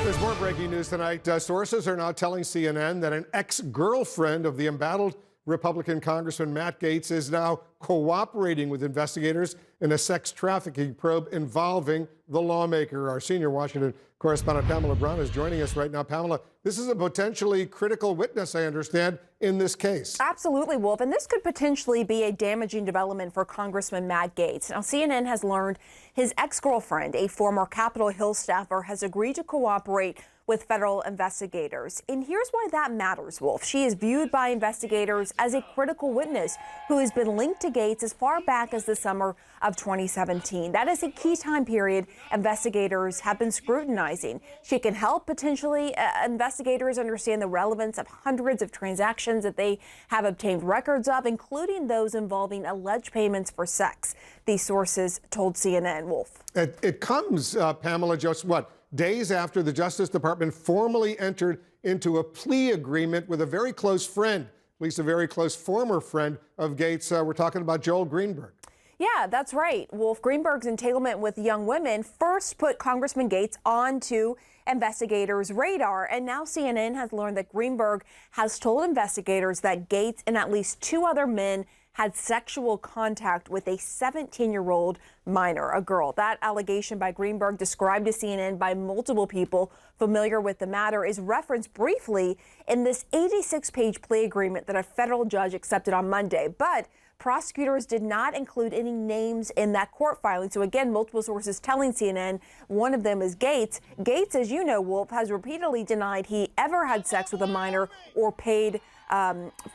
There's more breaking news tonight. Sources are now telling CNN that an ex-girlfriend of the embattled Republican Congressman Matt Gaetz is now cooperating with investigators in a sex trafficking probe involving the lawmaker. Our senior Washington correspondent Pamela Brown is joining us right now. Pamela, this is a potentially critical witness, I understand, in this case. Absolutely, Wolf. And this could potentially be a damaging development for Congressman Matt Gaetz. Now, CNN has learned his ex-girlfriend, a former Capitol Hill staffer, has agreed to cooperate with federal investigators. And here's why that matters, Wolf. She is viewed by investigators as a critical witness who has been linked to Gaetz as far back as the summer of 2017. That is a key time period investigators have been scrutinizing. She can help potentially investigators understand the relevance of hundreds of transactions that they have obtained records of, including those involving alleged payments for sex. These sources told CNN, Wolf. It comes, Pamela, just what? Days after the Justice Department formally entered into a plea agreement with a very close friend, at least a very close former friend of Gaetz. We're talking about Joel Greenberg. Yeah, that's right. Wolf, Greenberg's entanglement with young women first put Congressman Gaetz onto investigators' radar. And now CNN has learned that Greenberg has told investigators that Gaetz and at least two other men had sexual contact with a 17-year-old minor, a girl. That allegation by Greenberg, described to CNN by multiple people familiar with the matter, is referenced briefly in this 86-page plea agreement that a federal judge accepted on Monday. But prosecutors did not include any names in that court filing. So again, multiple sources telling CNN, one of them is Gaetz. Gaetz, as you know, Wolf, has repeatedly denied he ever had sex with a minor or paid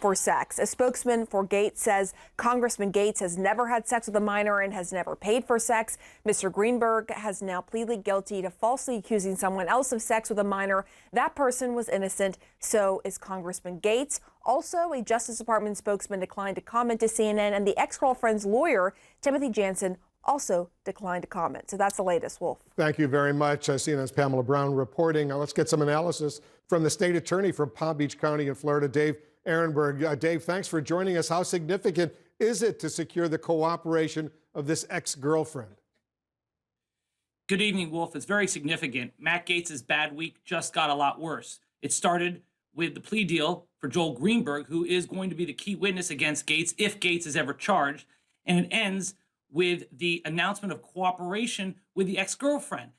for sex. A spokesman for Gaetz says Congressman Gaetz has never had sex with a minor and has never paid for sex. Mr. Greenberg has now pleaded guilty to falsely accusing someone else of sex with a minor. That person was innocent. So is Congressman Gaetz. Also, a Justice Department spokesman declined to comment to CNN, and the ex-girlfriend's lawyer, Timothy Jansen, also declined to comment. So that's the latest, Wolf. Thank you very much. CNN's Pamela Brown reporting. Now let's get some analysis from the state attorney from Palm Beach County in Florida, Dave Ehrenberg. Dave, thanks for joining us. How significant is it to secure the cooperation of this ex-girlfriend? Good evening, Wolf. It's very significant. Matt Gaetz's bad week just got a lot worse. It started with the plea deal for Joel Greenberg, who is going to be the key witness against Gaetz if Gaetz is ever charged. And it ends with the announcement of cooperation with the ex-girlfriend.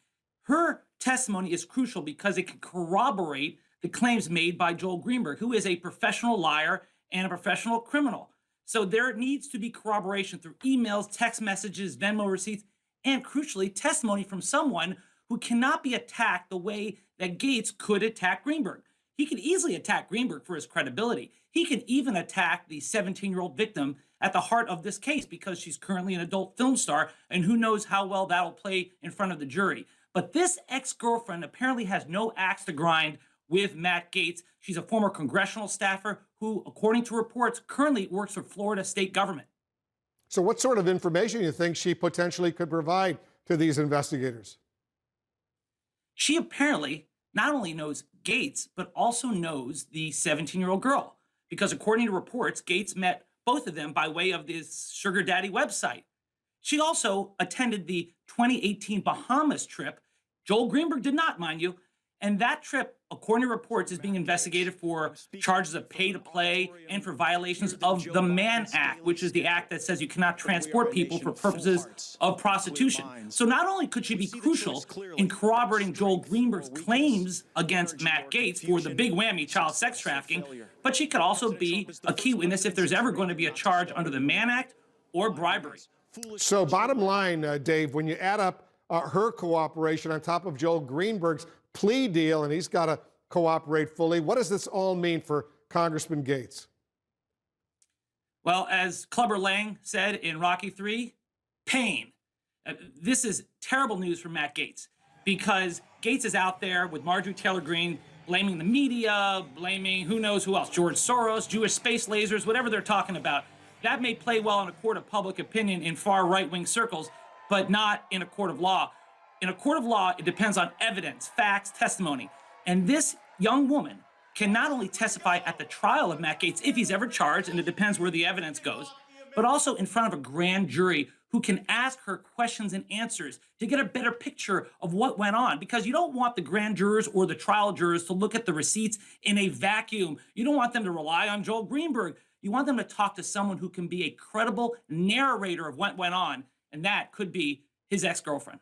Her testimony is crucial because it can corroborate the claims made by Joel Greenberg, who is a professional liar and a professional criminal. So there needs to be corroboration through emails, text messages, Venmo receipts, and crucially, testimony from someone who cannot be attacked the way that Gaetz could attack Greenberg. He could easily attack Greenberg for his credibility. He could even attack the 17-year-old victim at the heart of this case because she's currently an adult film star, and who knows how well that'll play in front of the jury. But this ex-girlfriend apparently has no axe to grind with Matt Gaetz. She's a former congressional staffer who, according to reports, currently works for Florida state government. So what sort of information do you think she potentially could provide to these investigators? She apparently not only knows Gaetz, but also knows the 17-year-old girl. Because according to reports, Gaetz met both of them by way of this sugar daddy website. She also attended the 2018 Bahamas trip. Joel Greenberg did not, mind you. And that trip, according to reports, is being investigated for charges of pay to play and for violations of the Mann Act, which is the act that says you cannot transport people for purposes of prostitution. So not only could she be crucial in corroborating Joel Greenberg's claims against Matt Gaetz for the big whammy, child sex trafficking, but she could also be a key witness if there's ever going to be a charge under the Mann Act or bribery. So bottom line, Dave, when you add up her cooperation on top of Joel Greenberg's plea deal, and he's got to cooperate fully, what does this all mean for Congressman Gaetz? Well, as Clubber Lang said in Rocky III, pain. This is terrible news for Matt Gaetz because Gaetz is out there with Marjorie Taylor Greene blaming the media, blaming who knows who else, George Soros, Jewish space lasers, whatever they're talking about. That may play well in a court of public opinion in far right-wing circles, but not in a court of law. In a court of law, it depends on evidence, facts, testimony. And this young woman can not only testify at the trial of Matt Gaetz if he's ever charged, and it depends where the evidence goes, but also in front of a grand jury who can ask her questions and answers to get a better picture of what went on. Because you don't want the grand jurors or the trial jurors to look at the receipts in a vacuum. You don't want them to rely on Joel Greenberg. You want them to talk to someone who can be a credible narrator of what went on, and that could be his ex-girlfriend.